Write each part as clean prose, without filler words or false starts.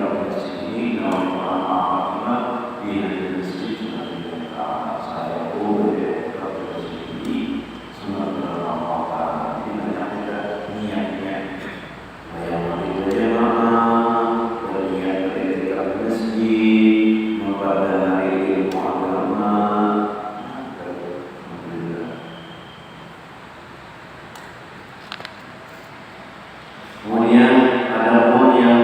kalau di sini nama Muhammad di masjid saya pun kalau di sini semua berapa ini banyak kita niatnya yang berjamaah berniat beriktikaf masjid mempelajari ilmu agama. Kemudian ada pun yang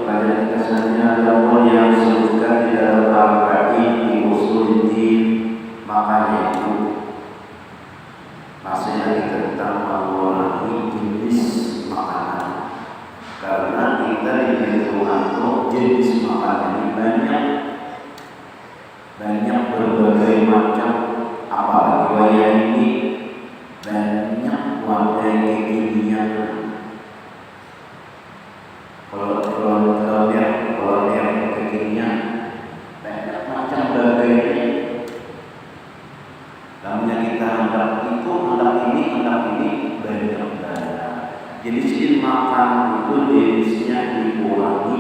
pelajaran kesannya, ada pun yang disebutkan di dalam Al-Baqi di Usuluddin, makanya itu masih tentang mengurangi jenis makanan, karena kita di untuk jenis makanan ini banyak berbagai macam, apalagi waya ini banyak warna kekinian. Kalau yang kekinian banyak macam berbagai. Namanya kita hendak itu, hendak ini banyak banget. Jadi jenis makan itu jenisnya dikurangi.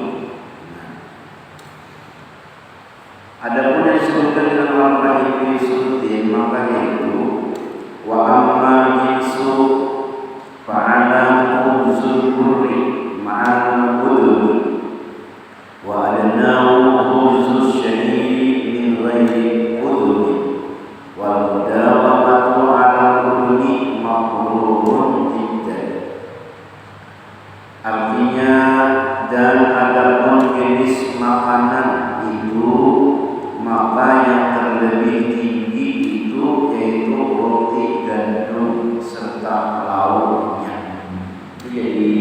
Adapun yang disebutkan dalam Al-Baqi Usuluddin, makanya itu wa amma jinsu fa'ala khubzul burri ma'al udud wa adnahu khubzul syahiri min ghairi udud wal mudawamatu ala ududi makruhun jiddan. Artinya, dan adapun jenis makanan itu, maka yang terlebih tinggi itu yaitu roti gandum serta lauknya. Jadi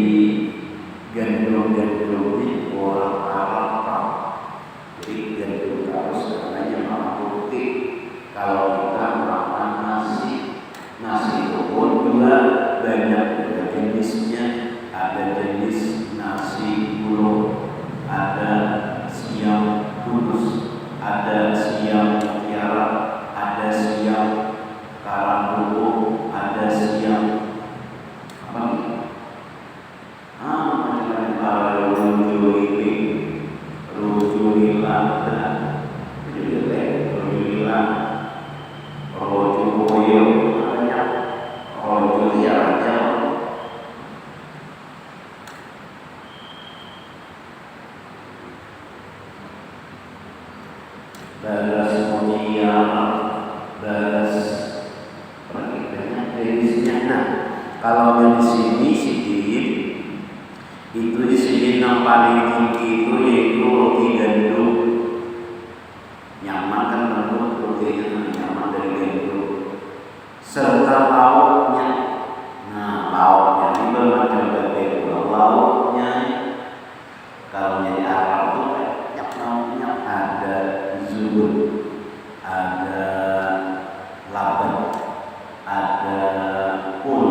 gandum ini orang Arab, jadi gandum harus katanya makan roti. Kalau kita makan nasi itu pun juga banyak jenisnya. Ada jenis nasi gulung, ada siam kudus, ada siam mutiara, ada siam karang bubuk, ada siam apa nih? Macam-macam ruju hilang, roju boyo, banyak roju liarnya. Balas mutiara, balas banyak jenisnya. Nah, kalau yang di sini sedikit itu di sini yang paling tinggi itu yaitu roti gandum. Nyaman kan menurut rotinya, nyaman dari gandum serta lauknya. Nah, lauknya ini bermacam berbeda. Lauknya kalau jadi Arab itu banyak lauknya, ada zubur, ada laban, ada kul,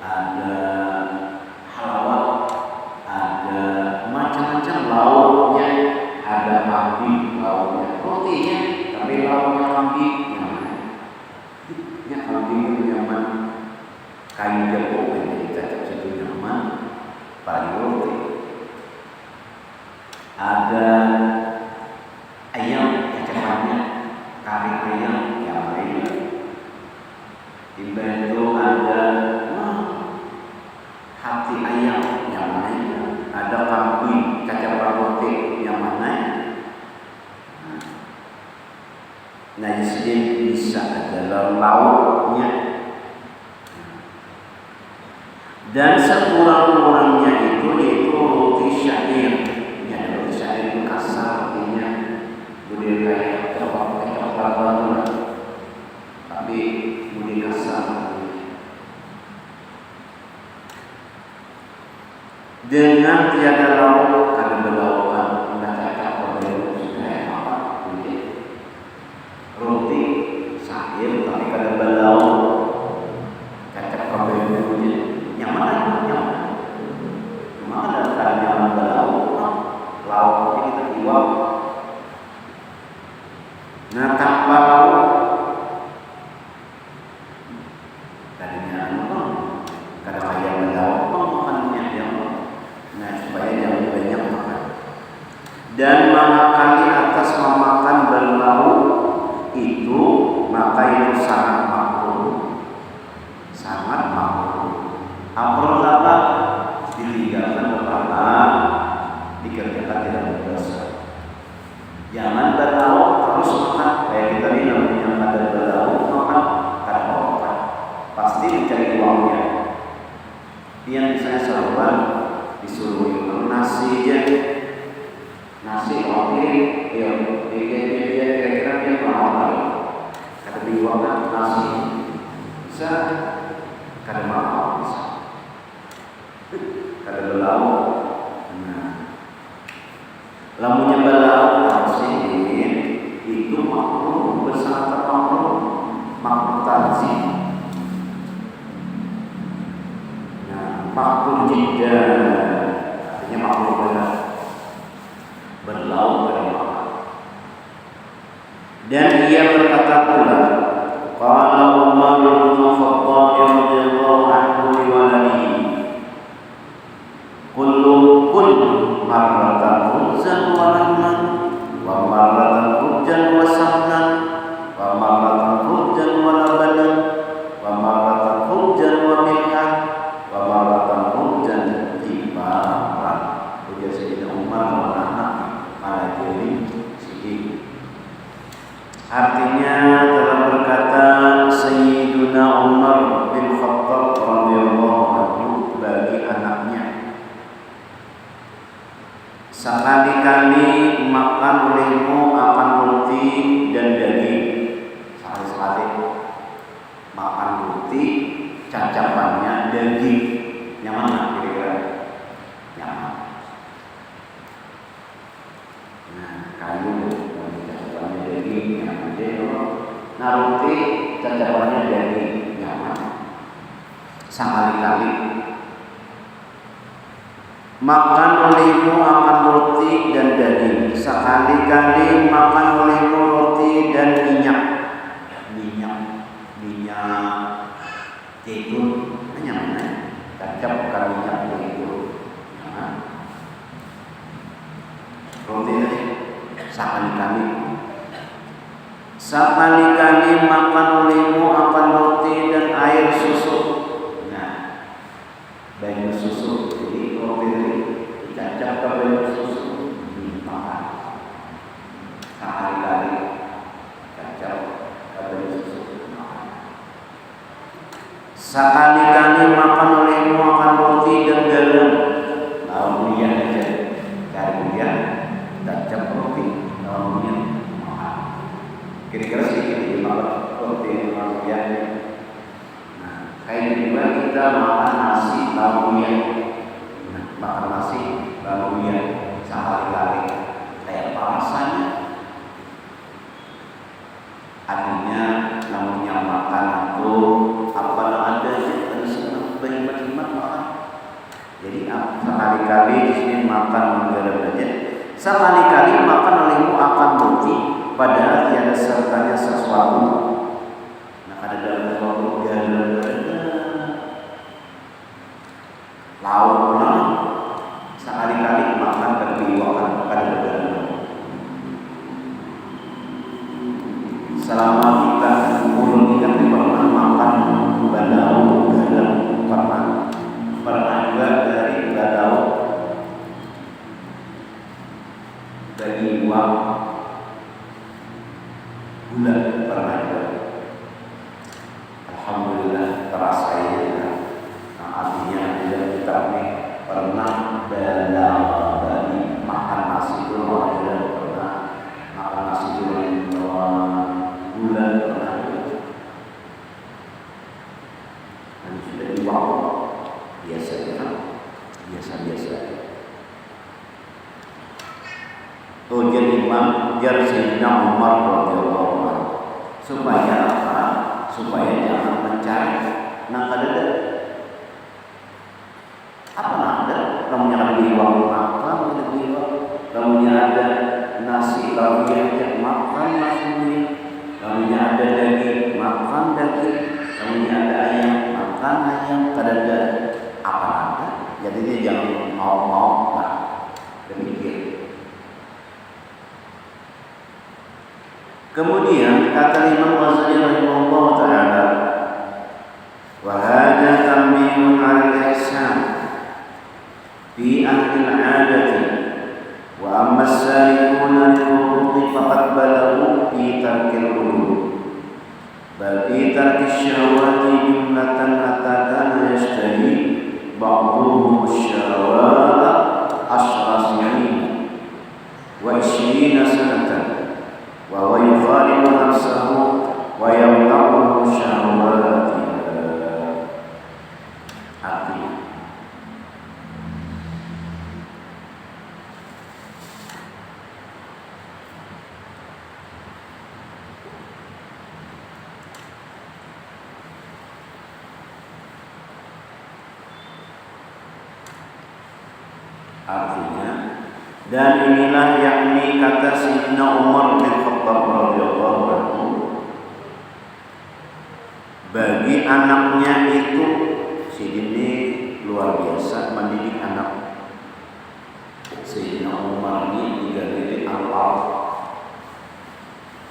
ada halawat, ada macam-macam lauknya, ada kambing lauknya, rotinya, tapi lauknya kambing ya kambing itu nyaman, kayu jago yang cacap situ nyaman, paling roti. Ada ayam cacapannya, kari ayam yang lain. Dibantu ada hati ayam yang lain. Ada kambing cacapan roti yang mana? Nah, di sini bisa ada lauknya. Dan sekurang-kurangnya itu yaitu roti syair. Roti syair itu kasar artinya budaya kayak coklat, tapi budaya kasar. Dengan tiada lauk, ada belaukan, ada cacap berbeda sudah apa? Roti syair, tapi ada belau, cacap berbeda yang mana? Memang ada caranya belau, lauk kita iwak. Nah, tanpa lauk tadinya kadang ayam belau makannya yang. Nah, supaya yang banyak makan. dan mengakali atas memakan berlauk itu, maka itu sangat makruh, sangat makruh. Makruh apa? Ditinggalkan pertama, dikerjakan tidak berdosa. Jangan berlauk terus makan kayak kita ini namanya ada berlauk makan karena apa? Pasti mencari uangnya. Dia misalnya saluran disuruh nasi aja, nasi oke, dia kira-kira dia mahal, kata diuangkan nasi bisa, kada mahal bisa, kada berlauk. Nah, lamunnya berlauk tanzim itu makruh, bersama makruh, makruh tanzim. Nah, makruh jiddah artinya makruh benar, berlauk bermakan. Dan ia berkata pula, qala Umar bin Khattab radhiyallahu anhu li waladihi, kullu marratan khubzan wa lahman wa marratan khubzan wa sahnan wa marratan khubzan wa labanan wa marratan khubzan wa milhan wa marratan khubzan tibaran. Ujar Sayyidina Umar wa anak ala jari siddiq. Artinya telah berkata Sayyidina Umar bin Khattab radhiyallahu anhu bagi anaknya, sekali-kali makan olehmu akan roti dan daging. Sekali-sekali makan roti, cacapannya daging. Nyaman nggak kira-kira? Nyaman. Nah, kayu cacapannya daging, nyaman deh. Nah, roti cacapannya daging, nyaman. Sekali-kali makan olehmu akan roti dan daging, sekali-kali makan olehmu roti dan minyak zaitun, nyaman, cacap bukan minyak zaitun. Roti tadi sekali-kali makan olehmu akan roti dan air susu. Nah, banyu susu. Jadi roti dicacap ke banyu susu dimakan. Sekali-kali cacap ke banyu susu dimakan. Sekali-kali makan olehmu akan roti dan garam. Lalu dia aja cari dia cacap roti, lalu dia makan. Kira-kira sedikit dimakan roti lalu dia. Nah, kayak juga kita makan nasi lalu dia. Makan nasi lalu dia sekali-kali, kayak apa rasanya? Artinya namanya makan itu apalah adanya, ada senang berhemat-hemat makan. Jadi sekali-kali di sini makan menggaram aja. Sekali-kali makan olehmu akan roti, padahal tiada sertanya sesuatu. Nah, ada dalam sesuatu garam lauk ulang, sekali-kali makan terbiwakan pada garam. Selama kita umur kita pernah makan badau garam, pernah juga dari badau daging uang gula, pernah juga. Alhamdulillah terasa ya. Nah, artinya bila kita ini pernah dari makan nasi goreng, pernah makan nasi goreng gula, pernah juga. Dan sudah dibawa biasa kan, biasa. Ujar Imam jar Sayyidina Umar radhiyallahu anhu, supaya apa? Supaya jangan mencari nangkadada. Apa nada? Kamunya ada di uang makan, ada di uang. Kamunya ada nasi, kamunya ada makan nasi, kamunya ada daging, makan daging, kamunya ada ayam, makan ayam. Kadada apa nada? Jadi dia jangan mau-mau lah, demikian. Kemudian kata Imam Ghazali rahimahullah taala, wa hadha tanbihun 'ala al-ihsan fi ahli al-'adati wa amma as-salikuna lil-furud faqad balaghu fi tarkil ulum bal fi tarki syahwati jumlatan hatta kana yashtari ba'dhum asy-syahawat ashrasina wa 20 sanatan wa huwa yukhalifu nafsahu wa yamna'uhu syahwatihi. Artinya, dan inilah yakni kata Sayyidina Umar bin Khattab radhiyallahu anhu bagi anaknya itu, si ini luar biasa mendidik anak. Sayyidina Umar ini digadiri Allah.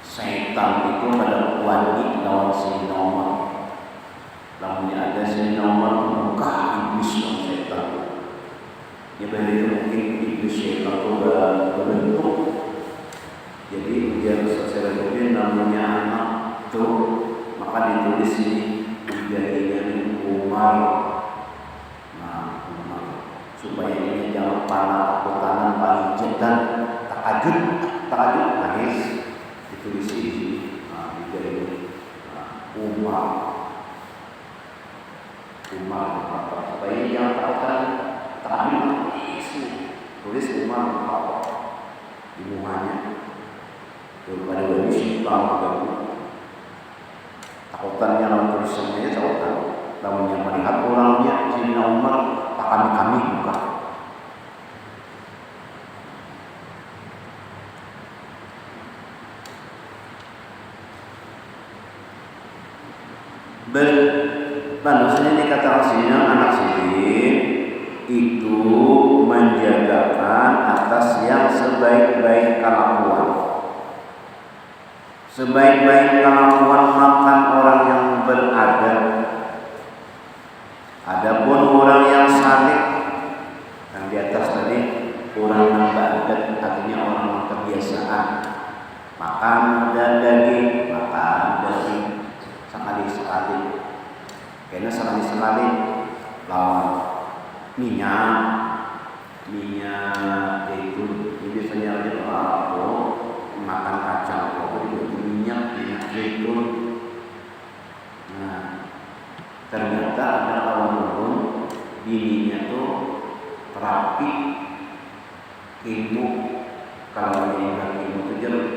Setan itu pada wani lawan Sayyidina Umar. Lamunnya ada Sayyidina Umar membuka iblis dan setan. Ya dari itu mungkin iblis syaitan itu berbentuk. Jadi dia secara mungkin namanya anak itu, maka ditulis ini menjadinya Umar. Nah, Umar supaya ini jangan panah kanan paling jedan takajud nangis ditulis di sini. Nah, dijadikan Umar supaya jangan takutkan takajud. Tulis Umar di rumahnya daripada dari simpang gabung takutannya lawan tulisannya takutan lawan yang melihat orangnya Sayyidina Umar tak kami buka. Manusia ini kata Rasulnya anak Sidin itu menjagakan atas yang sebaik-baik kelakuan. Sebaik-baik kelakuan makan orang yang beradab. Adapun orang yang saleh yang di atas tadi orang yang beradab artinya orang yang kebiasaan makan daging sekali-sekali. Karena sekali-sekali lawan minyak itu biasanya ada orang makan kacang itu minyak zaitun. Nah, ternyata ada kawan bininya tuh terapi ilmu. Kalau yang ilmu itu jeruk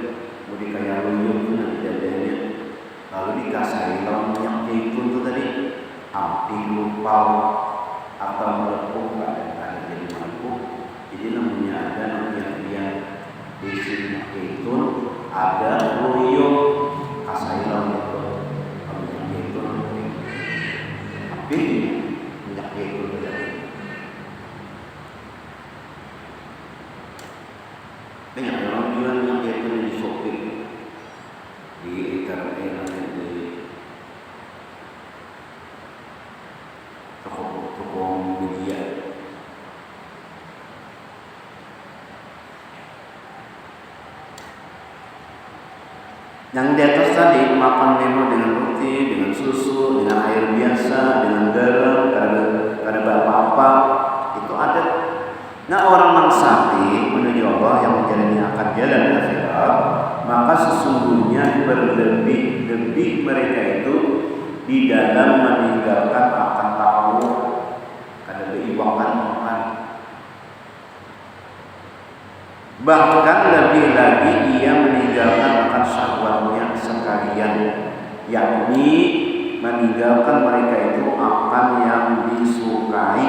mau dikaya luyung tuh nanti dadanya lalu dikasih lawan minyak zaitun tuh tadi hampir lupa atau melepuh kadang-kadang jadi melepuh. Jadi namanya ada dia di sini itu ada ruyung kasailan itu minyak itu tapi minyak itu tadi banyak orang jual minyak itu di Shopee di internet di toko media. Yang di atas tadi makan memang dengan roti, dengan susu, dengan air biasa, dengan garam, kada apa-apa itu ada. Nah orang yang sakti menuju Allah yang menjalani akan jalan akhirat, maka sesungguhnya berlebih-lebih mereka itu di dalam meninggalkan akan tahu kada beribadah makan. Bahkan lebih lagi ia meninggalkan akan syahwatnya sekalian, yakni meninggalkan mereka itu akan yang disukai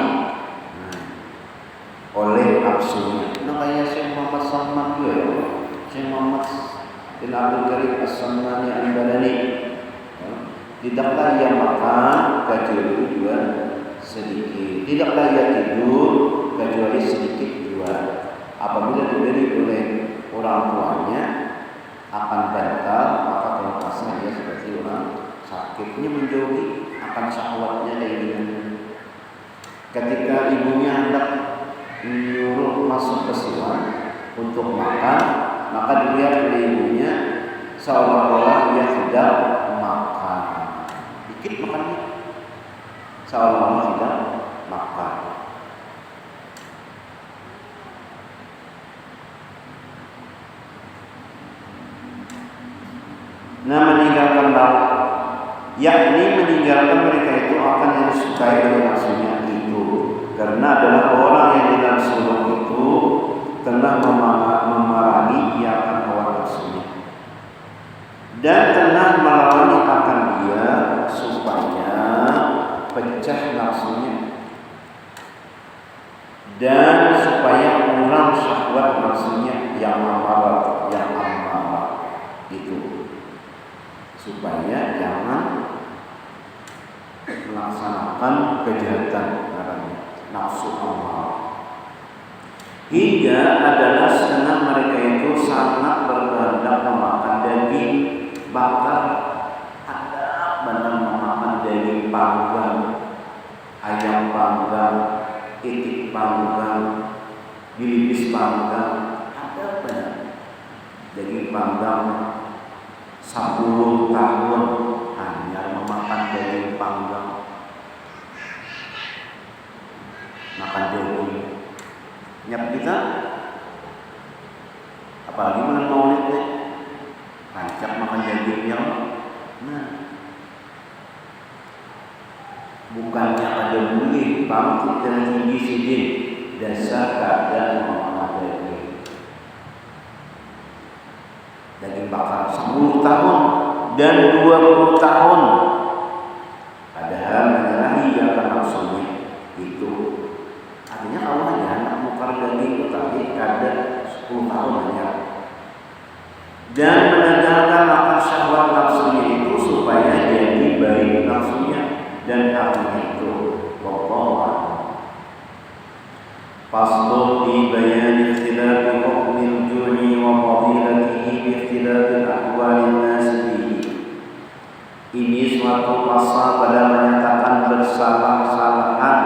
oleh nafsunya. Nah kayak Syekh Muhammad Salman juga ya, Syekh Muhammad bin Abdul Karim As-Salmani Al-Badani. Tidaklah ia makan kecuali juga sedikit, tidaklah ia tidur kecuali sedikit juga. Apabila diberi oleh orang tuanya akan bantal bersiwan, sakitnya menjauhi akan syahwatnya keinginannya. Ketika ibunya hendak menyuruh masuk bersiwan untuk makan, maka dilihat oleh ibunya seolah-olah ia tidak makan. Dikit makannya, seolah-olah tidak makan. Nah, meninggalkan lauk, yakni meninggalkan mereka itu akan yang disukai oleh nafsunya itu, karena adalah orang yang di dalam suluk itu telah memerangi ia akan hawa nafsunya dan telah melawan akan dia supaya pecah nafsunya dan supaya kurang syahwat nafsunya yang amarah itu, supaya jangan melaksanakan kejahatan nafsu amarah. Hingga adalah setengah mereka itu sangat berkehendak memakan daging bakar, ada benar memakan daging panggang, ayam panggang, itik panggang, bilibis panggang, ada benar daging panggang 10 tahun hanya memakan daging panggang, makan daging. Nyap kita, apalagi bulan Maulid deh, rancak makan dagingnya. Nah, bukannya ada boleh bangkit dan tinggi sidin, dasar keadaan memakan daging bakar 10 tahun dan 20 tahun, padahal menyalahi akan nafsunya itu. Artinya Allah hanya anak mukar daging itu tapi kadar 10 tahun hanya, dan menegakkan akan syahwat nafsunya itu supaya jadi baik nafsunya dan hatinya itu. Wallahu faslu fi bayan ikhtilafi hukmil ju'i wa fadilatihi bi ikhtilafil ahwalin nas bihi. Ini suatu pasal pada menyatakan bersalah-salahan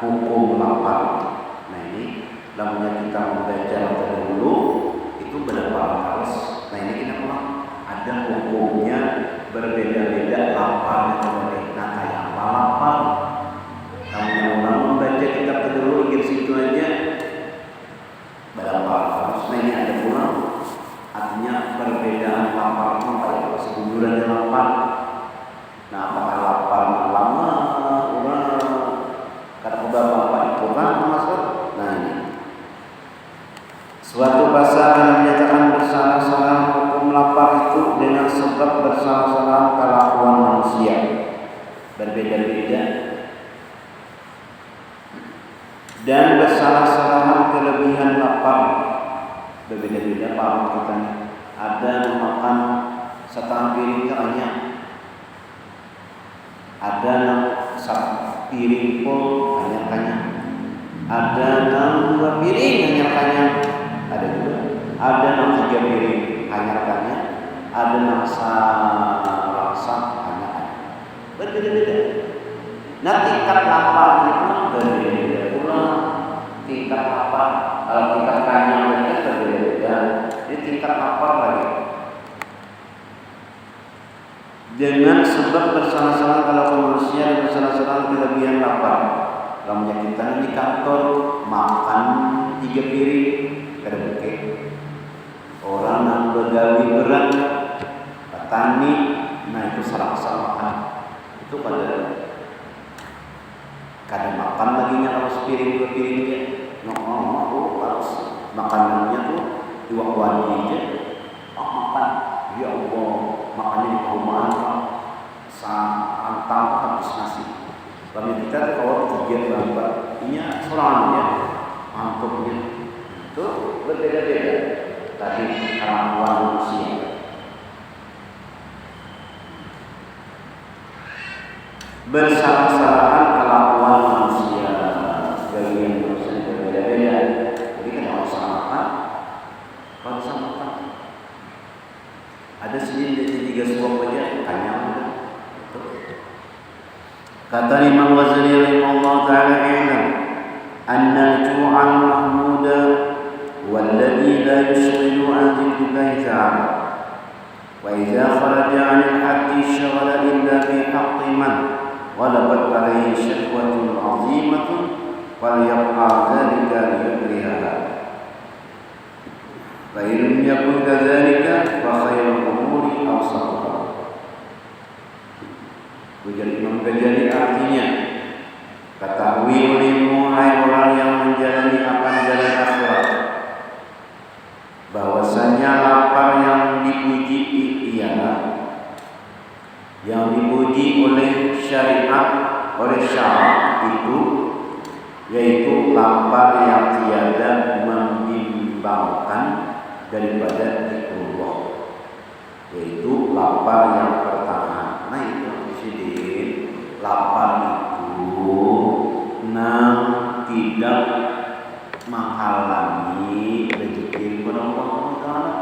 hukum lapar. Nah, ini namanya kita membaca terdahulu itu benar-benar harus. Nah, ini kita pulang ada hukumnya berbeda-beda lapar. Nah, kayak apa lapar? Namanya orang membaca kitab terdahulu ingin situ aja benar-benar harus. Nah, ini ada pulang artinya perbedaan lapar itu kayak sebulan lapar. Nah, apakah lapar lama orang kata bapak itu kan masuk. Nah, ini suatu pasal yang menyatakan bersalah-salah hukum lapar itu dengan sebab bersalah-salah kelakuan manusia berbeda-beda dan bersalah-salah kelebihan lapar berbeda-beda. Paham kita? Ada memakan setengah piring kenyang, ada satu piring full hanya ada 2 piring hanya ada juga, ada 3 piring hanya ada rasa hanya berbeda-beda. Nah, tingkat laparnya pun berbeda-beda pula. Tingkat lapar, tingkat kenyang mereka berbeda-beda. Jadi tingkat lapar lagi. Dengan sebab bersalah-salah kalau manusia dan bersalah-salah kelebihan lapar. Kalau menyakitkan di kantor makan 3 piring kada bukit. Orang yang begawi berat, petani, nah itu salah makan. Itu kada makan lagi nya kalau sepiring 2 piring dia. Harus makanannya tuh diwak-wani aja. Makan, ya Allah. Makanya di perumahan antang habis nasi. Kami kita kalau kegiatan banget, ini sorannya, mantapnya itu berbeda-beda. Tadi kemampuan manusia. Bersalah-salahan kelakuan manusia, bagian manusia berbeda-beda. Jadi kalau sama ada sini 3 suap aja kanyang. Kata Imam Ghazali rahimahullah ta'ala, "I'lam anna al-ju'a al-mahmuda walladhi la yushghilu 'an dhikrillahi ta'ala wa idza kharaja 'an al-haqqi shaghala illa bi haqqi man ghalabat 'alayhi syahwatun 'azimatun falyaq'a dhalika liyukrihaha fa in yakun kadzalika fa khairul umuri awsatuha." Ujar Imam Ghazali, artinya, ketahui olehmu hai orang yang menjalani akan jalan akhirat, bahwasanya lapar yang dipuji ialah yang dipuji oleh syariat, oleh syarak itu, yaitu lapar yang tiada membimbangkan daripada zikrullah, yaitu lapar yang pertama. Nah itu lapar itu tidak menghalangi rezeki Allah Taala.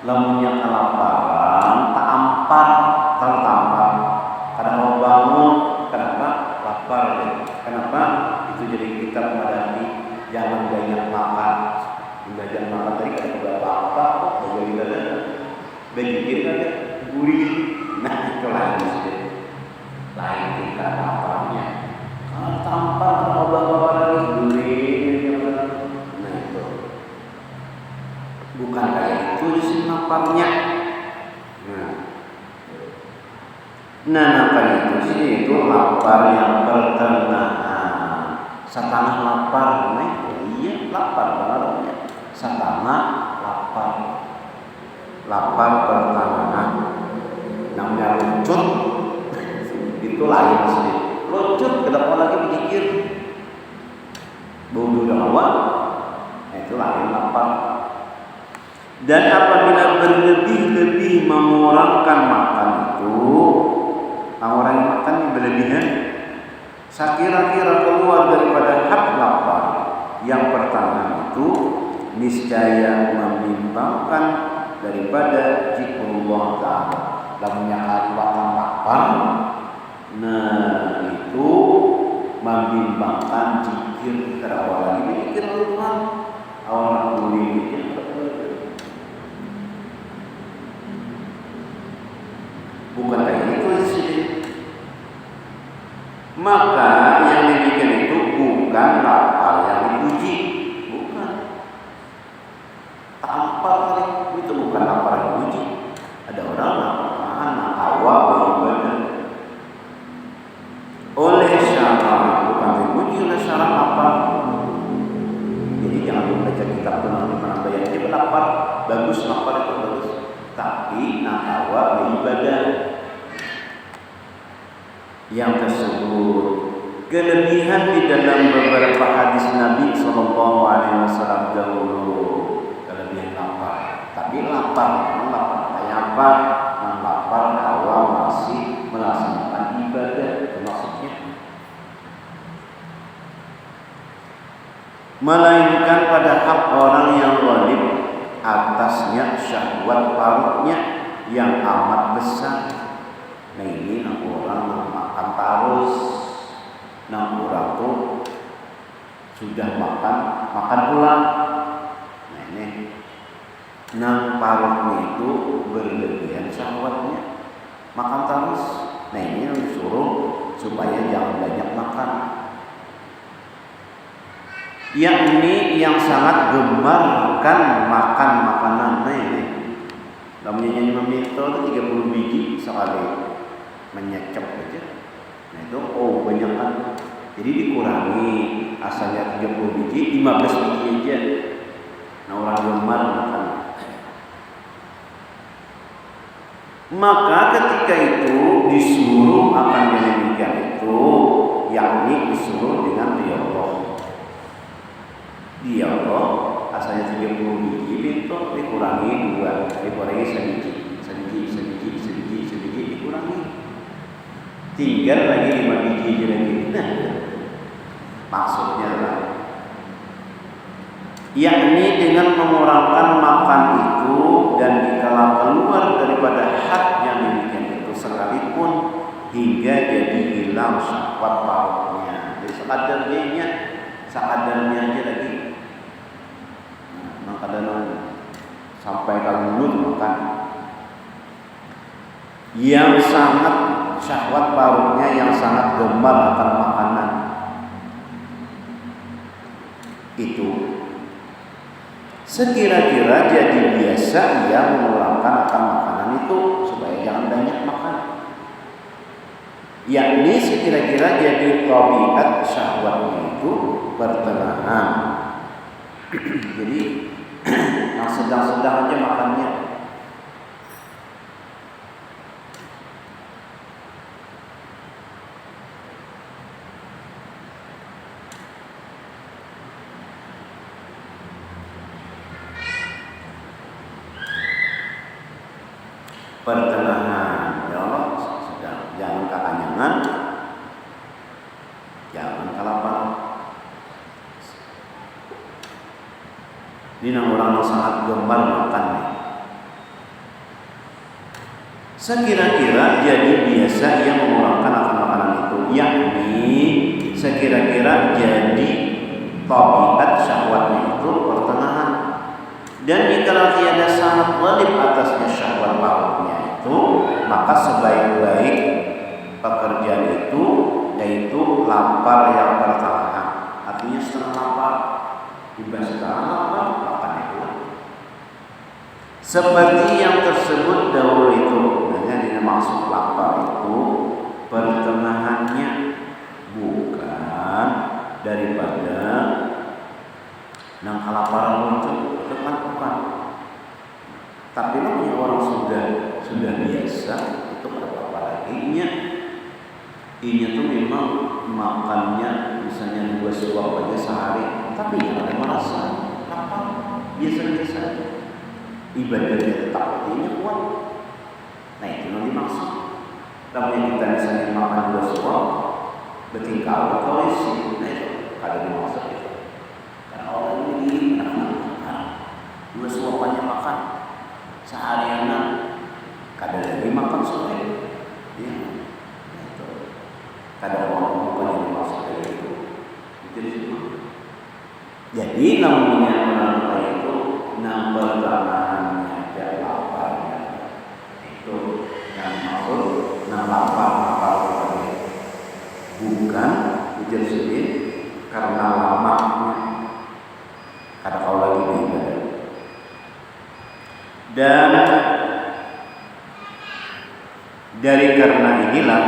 Lamunnya kelaparan, tak ampar, tertampar. Kadang mau bangun, kenapa? Lapar. Kenapa? Itu jadi kita menghadapi jangan banyak makan. Jangan makan tadi kan beberapa apa? Bagaimana ada? Begitu ada gurih. Nah itu lain sih. Lain tingkat laparnya. Kalau tampar obat-obat lagi gurih. Nah itu. Bukan kayak itu sih laparnya. Nah kayak itu sih itu lapar yang pertengahan. Satana lapar, nah iya lapar benar. Satana lapar. Lapar pertengahan. Namanya lucut. Itu lain sih. Lucut, kenapa lagi berpikir bodoh dakwah? Itu lain lapar. Dan apabila berlebih-lebih mengurangkan makan itu, orang yang makan ini berlebihan, sekira-kira keluar daripada hak lapar yang pertama itu, niscaya membimbangkan daripada zikrullah ta'ala. Lamunnya kaliwatan lapar, nah itu membimbangkan zikir terawal lagi zikir Tuhan awal kuliah bukan kayak itu sih. Maka yang dibikin itu bukan lapar yang dipuji, bukan tampar itu bukan lapar yang dipuji. Ada orang lapar awal beribadah oleh syarat, bukan dipuji oleh syarat lapar. Jadi jangan membaca kitab tentang penambahan dia lapar, bagus lapar itu bagus. Tapi nakawa beribadah yang tersebut kelebihan di dalam beberapa hadis Nabi Sallallahu Alaihi Wasallam dahulu, kelebihan lapar. Tapi lapar kayak apa? Lapar awal masih melaksanakan ibadah, maksudnya melainkan pada hak orang yang ghalib atasnya syahwat parutnya yang amat besar. Nah ini orang makan tarus, orang tuh sudah makan pulang. Nah ini parutnya itu berlebihan syahwatnya, makan tarus. Nah ini disuruh supaya jangan banyak makan. Yakni yang sangat gemarkan makan makanan. Nah ini namanya Imam Minto itu 30 biji sekali menyecep aja. Nah itu banyak kan. Jadi dikurangi asalnya 30 biji 15 biji aja. Nah orang gemar makan. Maka ketika itu disuruh akan demikian itu, yakni disuruh dengan dia Allah asalnya 30 biji itu dikurangi 2, dikurangi sebiji dikurangi, tinggal lagi 5 biji aja lagi. Nah maksudnya lah, yakni dengan mengurangkan makan itu, dan dikala keluar daripada hak yang demikian itu sekalipun hingga jadi hilang syahwat syahwat parutnya. Jadi sekadarnya aja lagi. Nah, kadang sampai kalau dulu makan. Yang sangat syahwat parutnya, yang sangat gemar akan makanan itu, sekira-kira jadi biasa ia mengurangkan akan makanan itu supaya jangan banyak makan. Yakni sekira-kira jadi tabiat syahwatnya itu pertengahan. Jadi yang sedang-sedang aja makannya. Pertengahan, ya Allah, sedang, jangan kekanyangan, jangan kelaparan. Ini orang yang sangat gemar makan nih. Sekira-kira jadi biasa ia mengurangkan akan makanan itu, yakni sekira-kira jadi tabiat syahwatnya itu pertengahan. Dan jika tiada sangat wajib atasnya syahwat parutnya itu, maka sebaik-baik pekerjaan itu yaitu lapar yang pertengahan. Artinya setengah lapar, tiba setengah lapar makan itu. Seperti yang tersebut dahulu itu, yang dimaksud lapar itu pertengahannya, bukan daripada nang kelaparan muncul, itu kan bukan. Tapi namanya orang sudah biasa, itu apa lagi? Inya tuh memang makannya misalnya 2 suap aja sehari, tapi nggak ada merasa lapar, biasa-biasa aja. Ibadahnya tetap, inya kuat. Nah itu yang dimaksud. Tapi kita misalnya makan 2 suap, bertingkah kalau isi, nah itu kada dimaksud itu. Orang ini enak, 2 suapannya makan seharian, kadang lagi makan sore, ya, itu. Kadang orang bukan yang dimaksud itu. Jadi namanya orang kaya itu nampak pertengahannya dan laparnya itu yang maksud lapar bukan ujian sedih karena lamanya. Kata kau lagi beribadah. Dan dari karena inilah